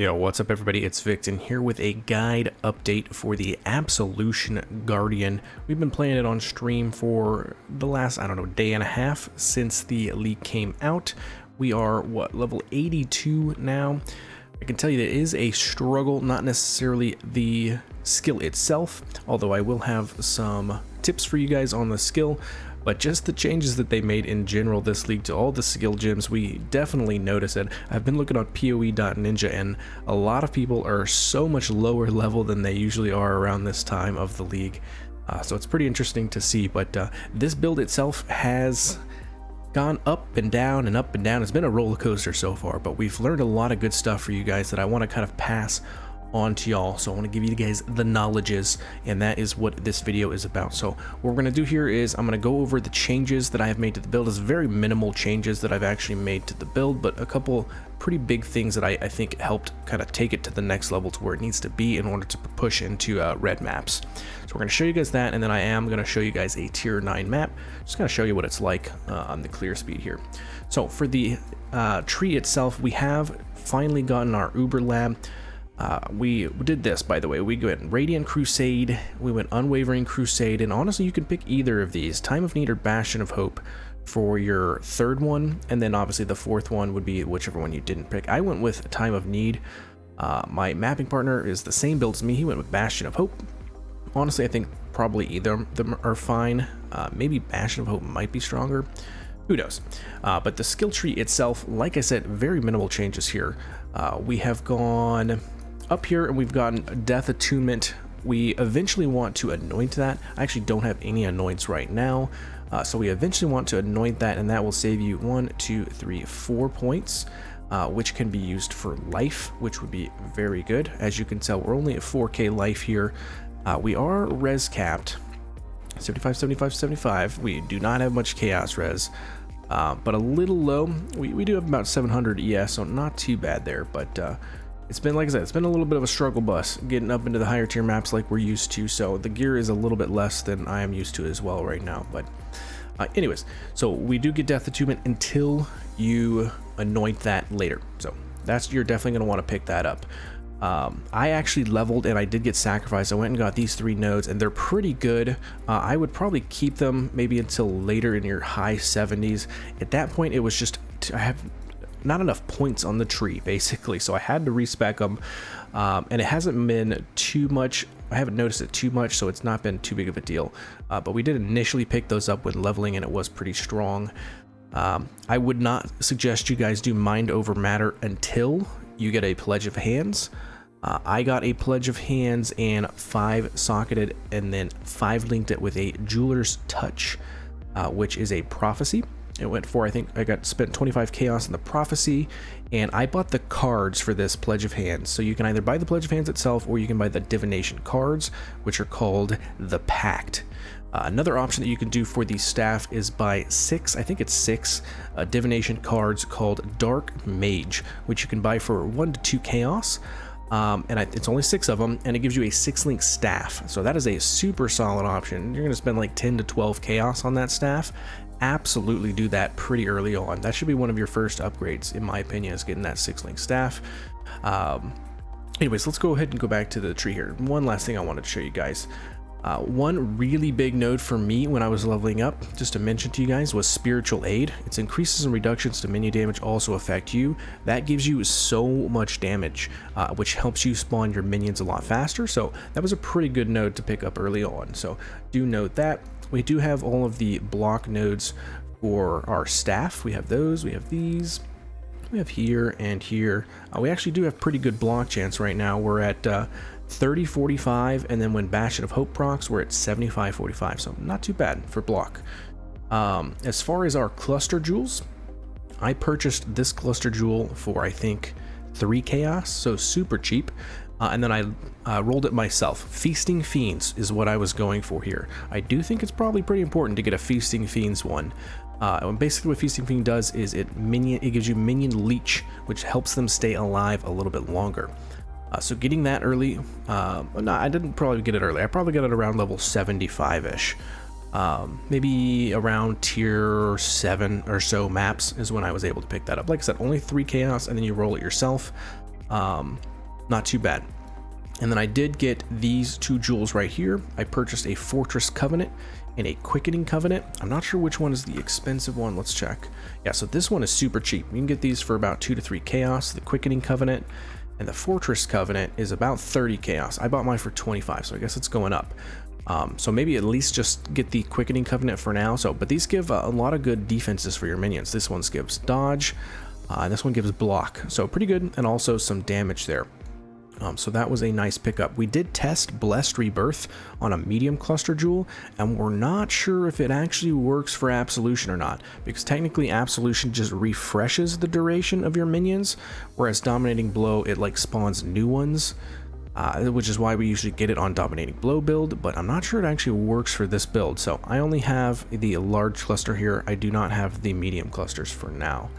Yo, what's up everybody? It's Victon here with a guide update for the Absolution Guardian. We've been playing it on stream for the last, day and a half since the leak came out. We are, level 82 now. I can tell you that it is a struggle, not necessarily the skill itself, although I will have some tips for you guys on the skill. But just the changes that they made in general this league to all the skill gems, we definitely notice it. I've been looking on PoE.ninja and a lot of people are so much lower level than they usually are around this time of the league. So it's pretty interesting to see, but this build itself has gone up and down and up and down. It's been a roller coaster so far, but we've learned a lot of good stuff for you guys that I want to kind of pass on to y'all. So I want to give you guys the knowledges, and that is what this video is about. So what we're going to do here is I'm going to go over the changes that I have made to the build. It's very minimal changes that I've actually made to the build, but a couple pretty big things that I think helped kind of take it to the next level to where it needs to be in order to push into red maps. So we're going to show you guys that, and then I am going to show you guys a tier 9 map. Just going to show you what it's like on the clear speed here. So for the tree itself, we have finally gotten our Uber lab. We did this, by the way. We went Radiant Crusade, we went Unwavering Crusade, and honestly you can pick either of these, Time of Need or Bastion of Hope, for your third one, and then obviously the fourth one would be whichever one you didn't pick. I went with Time of Need. My mapping partner is the same build as me. He went with Bastion of Hope. Honestly, I think probably either of them are fine. Maybe Bastion of Hope might be stronger. Who knows? But the skill tree itself, like I said, very minimal changes here. We have gone up here and we've gotten Death Attunement. We eventually want to anoint that. I actually don't have any anoints right now, so we eventually want to anoint that, and that will save you 1, 2, 3, 4 points, which can be used for life, which would be very good. As you can tell, we're only at 4k life here. We are res capped 75, 75, 75. We do not have much chaos res, but a little low. We do have about 700 ES, so not too bad there, but it's been, like I said, it's been a little bit of a struggle bus getting up into the higher tier maps like we're used to, so the gear is a little bit less than I am used to as well right now. But anyways, so we do get Death Attunement until you anoint that later, so you're definitely going to want to pick that up. I actually leveled and I did get sacrificed. I went and got these 3 nodes and they're pretty good. I would probably keep them maybe until later in your high 70s. At that point it was just, I have not enough points on the tree basically, so I had to respec them, and it hasn't been too much. I haven't noticed it too much, so it's not been too big of a deal, but we did initially pick those up when leveling and it was pretty strong. I would not suggest you guys do Mind Over Matter until you get a Pledge of Hands. I got a Pledge of Hands and 5 socketed and then 5 linked it with a Jeweler's Touch, which is a prophecy. It went for, I think I spent 25 chaos in the prophecy, and I bought the cards for this Pledge of Hands. So you can either buy the Pledge of Hands itself, or you can buy the divination cards, which are called the Pact. Another option that you can do for the staff is buy 6, I think it's 6 divination cards called Dark Mage, which you can buy for 1 to 2 chaos. It's only 6 of them, and it gives you a 6-link staff. So that is a super solid option. You're going to spend like 10 to 12 chaos on that staff. Absolutely do that pretty early on. That should be one of your first upgrades, in my opinion, is getting that 6-link staff. Anyways, let's go ahead and go back to the tree here. One last thing I wanted to show you guys. One really big node for me when I was leveling up, just to mention to you guys, was Spiritual Aid. Its increases and reductions to minion damage also affect you. That gives you so much damage, which helps you spawn your minions a lot faster. So that was a pretty good node to pick up early on. So do note that. We do have all of the block nodes for our staff. We have those, we have these, we have here and here. We actually do have pretty good block chance right now. We're at 30-45, and then when Bastion of Hope procs, we're at 75-45, so not too bad for block. As far as our cluster jewels, I purchased this cluster jewel for, I think, 3 chaos, so super cheap. And then I rolled it myself. Feasting Fiends is what I was going for here. I do think it's probably pretty important to get a Feasting Fiends one. Basically what Feasting Fiend does is it gives you minion leech, which helps them stay alive a little bit longer. So getting that early, no, I didn't probably get it early. I probably got it around level 75-ish. Maybe around tier 7 or so maps is when I was able to pick that up. Like I said, only 3 chaos, and then you roll it yourself. Not too bad. And then I did get these 2 jewels right here. I purchased a Fortress Covenant and a Quickening Covenant. I'm not sure which one is the expensive one. Let's check. Yeah, so this one is super cheap. You can get these for about 2 to 3 chaos. The Quickening Covenant and the Fortress Covenant is about 30 chaos. I bought mine for 25, so I guess it's going up. So maybe at least just get the Quickening Covenant for now. But these give a lot of good defenses for your minions. This one gives dodge, and this one gives block. So pretty good, and also some damage there. So that was a nice pickup. We did test Blessed Rebirth on a medium cluster jewel, and we're not sure if it actually works for Absolution or not, because technically Absolution just refreshes the duration of your minions, whereas Dominating Blow, it like spawns new ones, which is why we usually get it on Dominating Blow build, but I'm not sure it actually works for this build. So I only have the large cluster here. I do not have the medium clusters for now.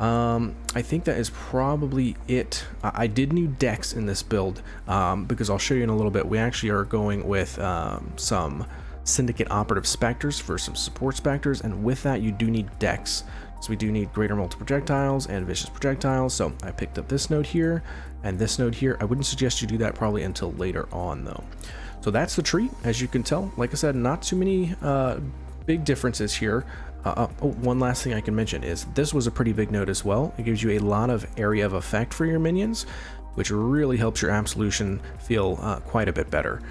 I think that is probably it. I did new decks in this build, because I'll show you in a little bit. We actually are going with some Syndicate Operative Specters for some support Specters, and with that you do need decks. So we do need Greater Multiple Projectiles and Vicious Projectiles, so I picked up this node here and this node here. I wouldn't suggest you do that probably until later on though. So that's the tree. As you can tell, like I said, not too many big differences here. One last thing I can mention is this was a pretty big node as well. It gives you a lot of area of effect for your minions, which really helps your Absolution feel quite a bit better.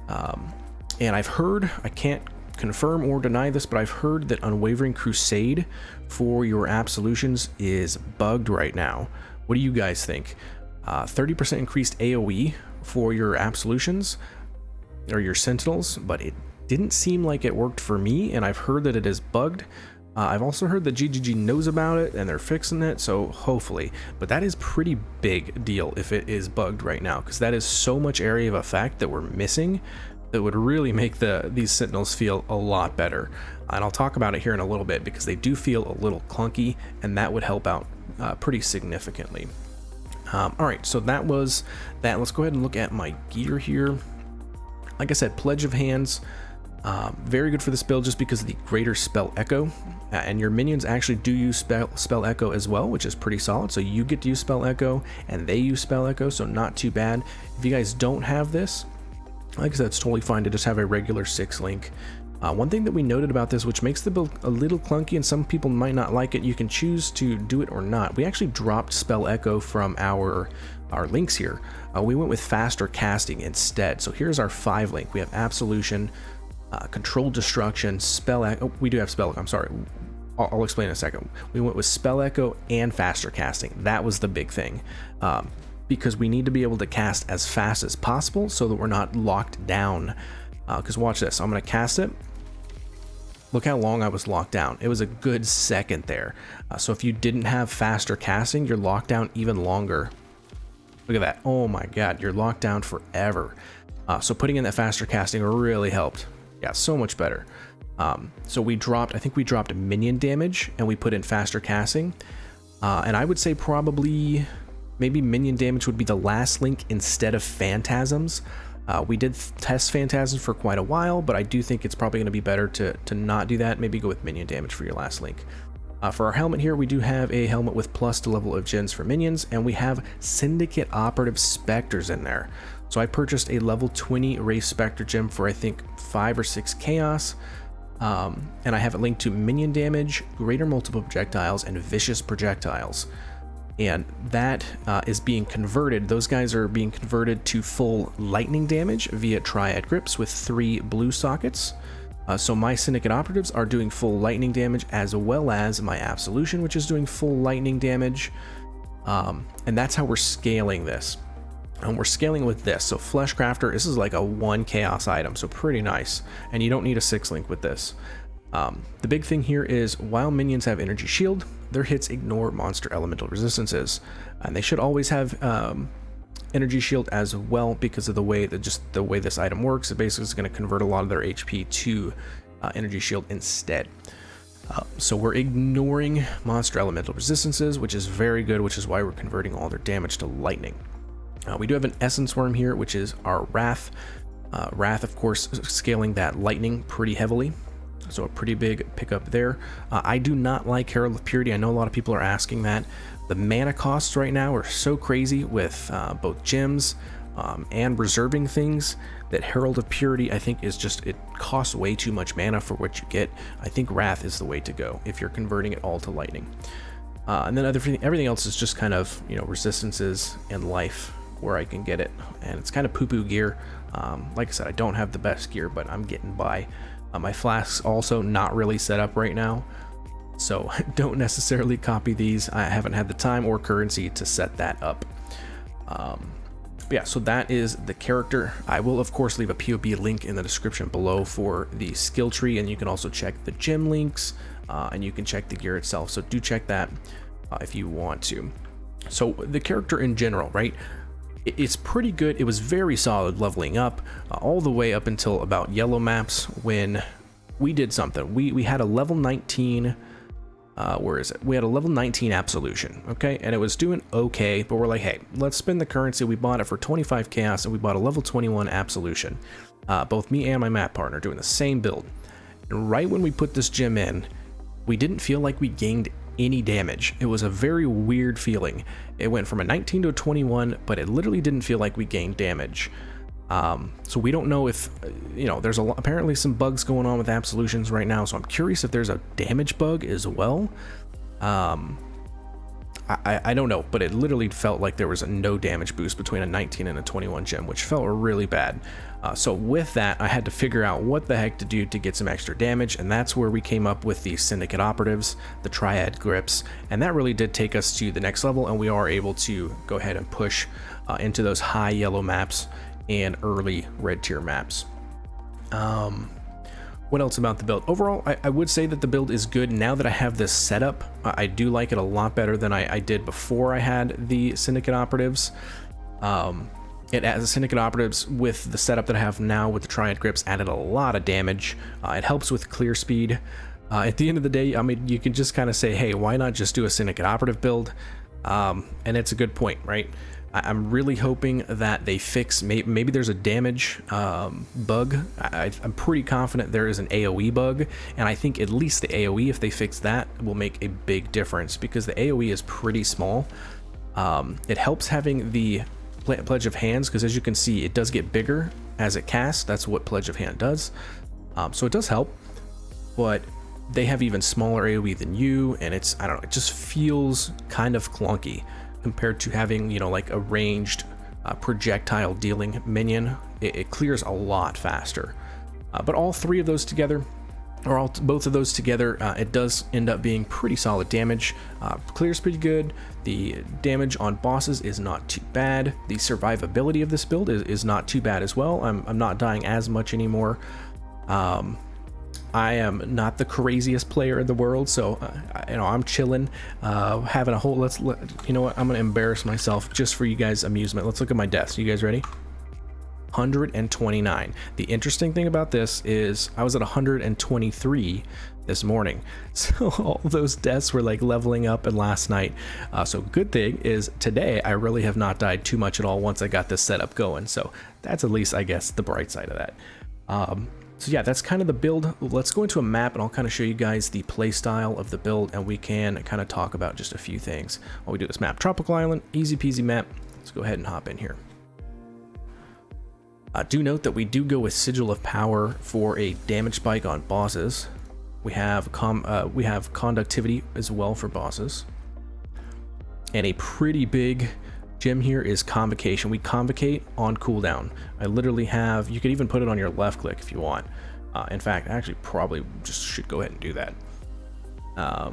And I've heard, I can't confirm or deny this, but I've heard that Unwavering Crusade for your Absolutions is bugged right now. What do you guys think? 30% increased AoE for your Absolutions or your Sentinels, but it didn't seem like it worked for me, and I've heard that it is bugged. I've also heard that GGG knows about it and they're fixing it, so hopefully. But that is pretty big deal if it is bugged right now, because that is so much area of effect that we're missing that would really make these Sentinels feel a lot better. And I'll talk about it here in a little bit, because they do feel a little clunky, and that would help out pretty significantly. All right, so that was that. Let's go ahead and look at my gear here. Like I said, Pledge of Hands. Very good for this build just because of the greater spell echo, and your minions actually do use spell echo as well, which is pretty solid. So you get to use spell echo and they use spell echo, so not too bad. If you guys don't have this, like I said, it's totally fine to just have a regular 6-link. One thing that we noted about this, which makes the build a little clunky and some people might not like it, you can choose to do it or not. We actually dropped spell echo from our links here. We went with faster casting instead. So here's our 5-link. We have Absolution, Controlled Destruction, Spell Echo. Oh, we do have Spell Echo, I'm sorry. I'll explain in a second. We went with Spell Echo and faster casting. That was the big thing, because we need to be able to cast as fast as possible so that we're not locked down. Because watch this, I'm going to cast it. Look how long I was locked down. It was a good second there. So if you didn't have faster casting, you're locked down even longer. Look at that. Oh my god, you're locked down forever. So putting in that faster casting really helped. Yeah, so much better. So we dropped, I think we dropped minion damage and we put in faster casting. And I would say probably maybe minion damage would be the last link instead of phantasms. We did test phantasms for quite a while, but I do think it's probably going to be better to not do that. Maybe go with minion damage for your last link. For our helmet here, we do have a helmet with plus to level of gens for minions, and we have Syndicate Operative Specters in there. So I purchased a level 20 Wraith Spectre gem for I think 5 or 6 chaos, and I have it linked to minion damage, greater multiple projectiles, and vicious projectiles. And that is being converted. Those guys are being converted to full lightning damage via Triad Grips with 3 blue sockets. So my Syndicate Operatives are doing full lightning damage, as well as my Absolution, which is doing full lightning damage. And that's how we're scaling this. And we're scaling with this. So Flesh Crafter, this is like a 1 chaos item, so pretty nice. And you don't need a 6-link with this. The big thing here is while minions have energy shield, their hits ignore monster elemental resistances, and they should always have energy shield as well, because of the way that the way this item works. It basically is going to convert a lot of their HP to energy shield instead. So we're ignoring monster elemental resistances, which is very good, which is why we're converting all their damage to lightning. We do have an Essence Worm here, which is our Wrath. Wrath, of course, scaling that lightning pretty heavily. so a pretty big pickup there. I do not like Herald of Purity. I know a lot of people are asking that. The mana costs right now are so crazy with both gems and reserving things that Herald of Purity, I think, is just, it costs way too much mana for what you get. I think Wrath is the way to go if you're converting it all to lightning. And then everything else is just kind of, you know, resistances and life where I can get it, and it's kind of poo-poo gear. Like I said, I don't have the best gear, but I'm getting by. My flask's also not really set up right now, so don't necessarily copy these. I haven't had the time or currency to set that up. Yeah, so that is the character. I will of course leave a POB link in the description below for the skill tree, and you can also check the gem links, and you can check the gear itself, so do check that if you want to. So the character in general, right, it's pretty good. It was very solid leveling up all the way up until about yellow maps, when we did something. We had a level 19 where is it? We had a level 19 Absolution, okay? And it was doing okay, but we're like, hey, let's spend the currency. We bought it for 25 Chaos, and we bought a level 21 Absolution. Both me and my map partner doing the same build. And right when we put this gem in, we didn't feel like we gained any damage. It was a very weird feeling. It went from a 19 to a 21, but it literally didn't feel like we gained damage. So we don't know if, you know, there's apparently some bugs going on with Absolutions right now, so I'm curious if there's a damage bug as well. I don't know, but it literally felt like there was a no damage boost between a 19 and a 21 gem, which felt really bad. So with that, I had to figure out what the heck to do to get some extra damage, and that's where we came up with the Syndicate Operatives, the Triad Grips, and that really did take us to the next level, and we are able to go ahead and push into those high yellow maps and early red tier maps. What else about the build? Overall, I would say that the build is good now that I have this setup. I do like it a lot better than I did before I had the Syndicate Operatives. It as Syndicate Operatives with the setup that I have now with the Triad Grips added a lot of damage. It helps with clear speed. At the end of the day, I mean, you can just kind of say, hey, why not just do a Syndicate Operative build? And it's a good point, right? I'm really hoping that they fix, maybe there's a damage bug. I'm pretty confident there is an AoE bug, and I think at least the AoE, if they fix that, will make a big difference, because the AoE is pretty small. It helps having the Pledge of Hands, because as you can see, it does get bigger as it casts. That's what Pledge of Hand does. So it does help, but they have even smaller AoE than you, and it's, I don't know, it just feels kind of clunky compared to having, you know, like a ranged projectile dealing minion. It clears a lot faster. But all three of those together, or both of those together, it does end up being pretty solid damage. Clears pretty good. The damage on bosses is not too bad. The survivability of this build is not too bad as well. I'm not dying as much anymore. I am not the craziest player in the world, so you know, I'm chilling, having a whole, you know what, I'm gonna embarrass myself just for you guys' amusement. Let's look at my deaths. You guys ready? 129. The interesting thing about this is I was at 123 this morning, so all those deaths were like leveling up and last night. So good thing is today I really have not died too much at all once I got this setup going, so that's at least, I guess, the bright side of that. So yeah, that's kind of the build. Let's go into a map and I'll kind of show you guys the play style of the build, and we can kind of talk about just a few things while we do this map. Tropical Island, easy peasy map. Let's go ahead and hop in here. Do note that we do go with Sigil of Power for a damage spike on bosses. We have conductivity as well for bosses. And a pretty big gem here is Convocation. We convocate on cooldown. I literally have, you could even put it on your left click if you want. In fact, I actually probably just should go ahead and do that.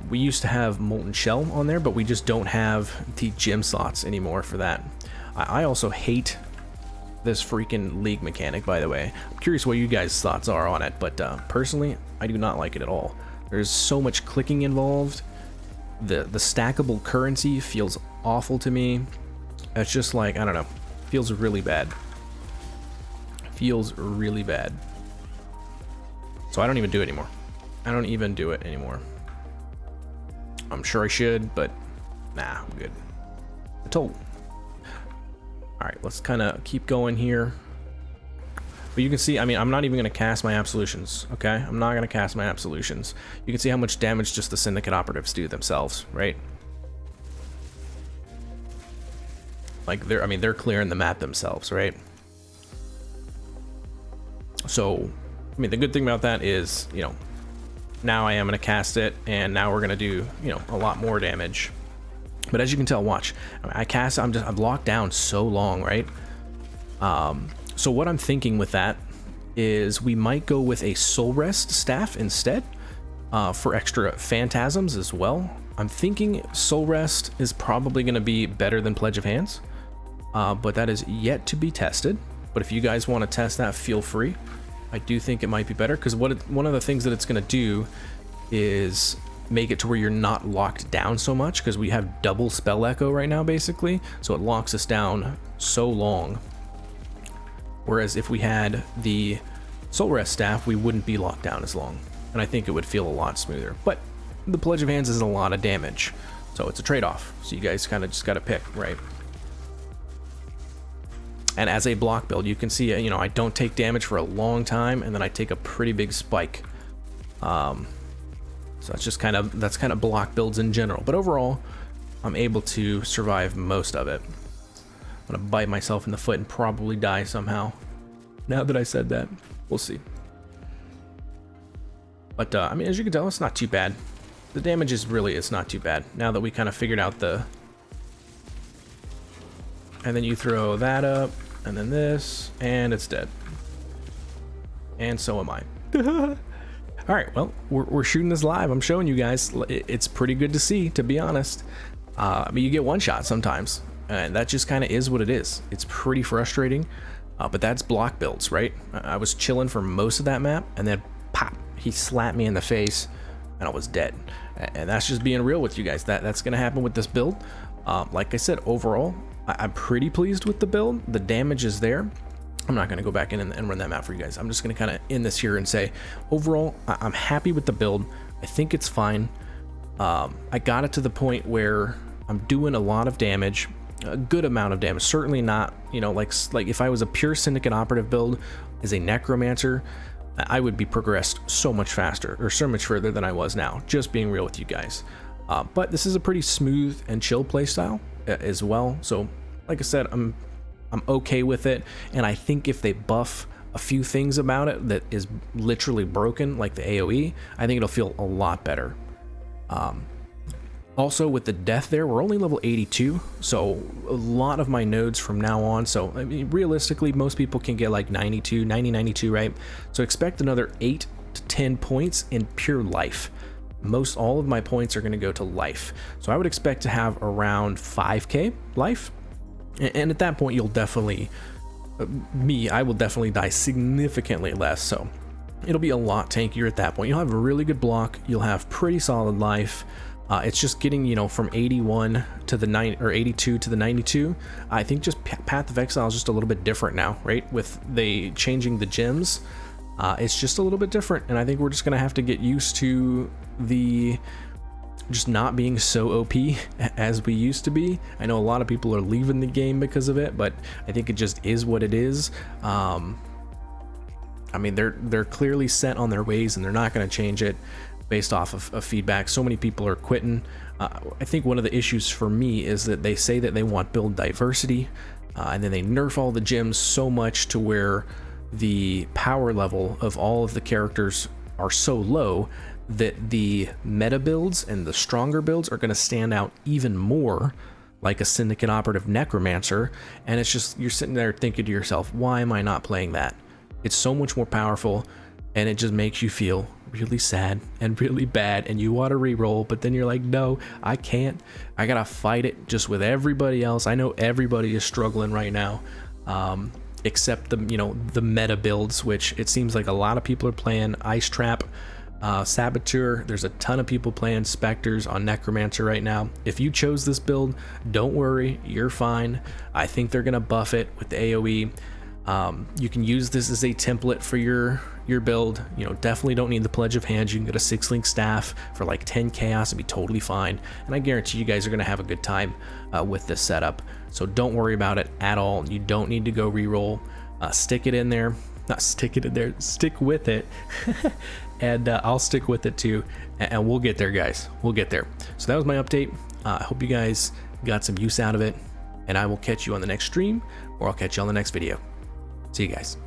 We used to have Molten Shell on there, but we just don't have the gem slots anymore for that. I also hate this freaking league mechanic, by the way. I'm curious what you guys' thoughts are on it, but personally, I do not like it at all. There's so much clicking involved. The stackable currency feels awful to me. It's just like, I don't know, feels really bad. Feels really bad. So I don't even do it anymore. I don't even do it anymore. I'm sure I should, but nah, I'm good. All right, let's kind of keep going here. But you can see, I mean, I'm not even going to cast my absolutions, okay? I'm not going to cast my absolutions. You can see how much damage just the Syndicate operatives do themselves, right? Like, they're clearing the map themselves, right? So, I mean, the good thing about that is, you know, now I am going to cast it, and now we're going to do, you know, a lot more damage. But as you can tell, watch, I cast, I'm locked down so long, right? So what I'm thinking with that is we might go with a Soul Rest staff instead, for extra phantasms as well. I'm thinking Soul Rest is probably going to be better than Pledge of Hands, but that is yet to be tested. But if you guys want to test that, feel free. I do think it might be better, because one of the things that it's going to do is make it to where you're not locked down so much, because we have double spell echo right now basically, so it locks us down so long. Whereas if we had the Soul Rest staff, we wouldn't be locked down as long, and I think it would feel a lot smoother. But the Pledge of Hands is a lot of damage, so it's a trade-off, so you guys kind of just got to pick, right? And as a block build, you can see, you know, I don't take damage for a long time, and then I take a pretty big spike. So that's kind of block builds in general. But overall, I'm able to survive most of it. I'm gonna bite myself in the foot and probably die somehow. Now that I said that, we'll see. But I mean, as you can tell, it's not too bad. The damage is really, it's not too bad. Now that we kind of figured out the... And then you throw that up, and then this, and it's dead. And so am I. All right, well, we're shooting this live. I'm showing you guys. It's pretty good to see, to be honest. I mean, you get one shot sometimes, and that just kind of is what it is. It's pretty frustrating, but that's block builds, right? I was chilling for most of that map, and then pop, he slapped me in the face, and I was dead. And that's just being real with you guys. That's going to happen with this build. Like I said, overall, I'm pretty pleased with the build. The damage is there. I'm not going to go back in and run that map for you guys. I'm just going to kind of end this here and say, overall, I'm happy with the build. I think it's fine. I got it to the point where I'm doing a lot of damage, a good amount of damage. Certainly not, you know, like if I was a pure Syndicate operative build as a Necromancer, I would be progressed so much faster, or so much further than I was now, just being real with you guys. But this is a pretty smooth and chill playstyle as well. So, like I said, I'm okay with it, and I think if they buff a few things about it that is literally broken, like the AoE, I think it'll feel a lot better. Also, with the death there, we're only level 82, so a lot of my nodes from now on, so I mean, realistically, most people can get like 90, 92, right? So expect another 8 to 10 points in pure life. All of my points are going to go to life, so I would expect to have around 5k life. And at that point, you'll definitely, I will definitely die significantly less, so it'll be a lot tankier at that point. You'll have a really good block, you'll have pretty solid life. It's just getting, you know, from 81 to the 9 or 82 to the 92. I think just Path of Exile is just a little bit different now, right? With they changing the gems, it's just a little bit different, and I think we're just gonna have to get used to the just not being so OP as we used to be. I know a lot of people are leaving the game because of it, but I think it just is what it is. I mean, they're clearly set on their ways, and they're not going to change it based off of feedback. So many people are quitting. I think one of the issues for me is that they say that they want build diversity, and then they nerf all the gems so much to where the power level of all of the characters are so low that the meta builds and the stronger builds are going to stand out even more, like a Syndicate operative Necromancer. And it's just, you're sitting there thinking to yourself, why am I not playing that? It's so much more powerful, and it just makes you feel really sad and really bad, and you want to reroll, but then you're like, no, I can't. I gotta fight it just with everybody else. I know everybody is struggling right now, except the, you know, the meta builds, which it seems like a lot of people are playing Ice Trap, Saboteur. There's a ton of people playing Spectres on Necromancer right now. If you chose this build, don't worry, you're fine. I think they're gonna buff it with the AoE. You can use this as a template for your build. You know, definitely don't need the Pledge of Hands. You can get a 6-link staff for like 10 chaos and be totally fine, and I guarantee you guys are gonna have a good time with this setup. So don't worry about it at all. You don't need to go reroll. Stick it in there. not stick it in there, stick with it. And I'll stick with it too, and we'll get there, guys. We'll get there. So that was my update. I hope you guys got some use out of it, and I will catch you on the next stream, or I'll catch you on the next video. See you guys.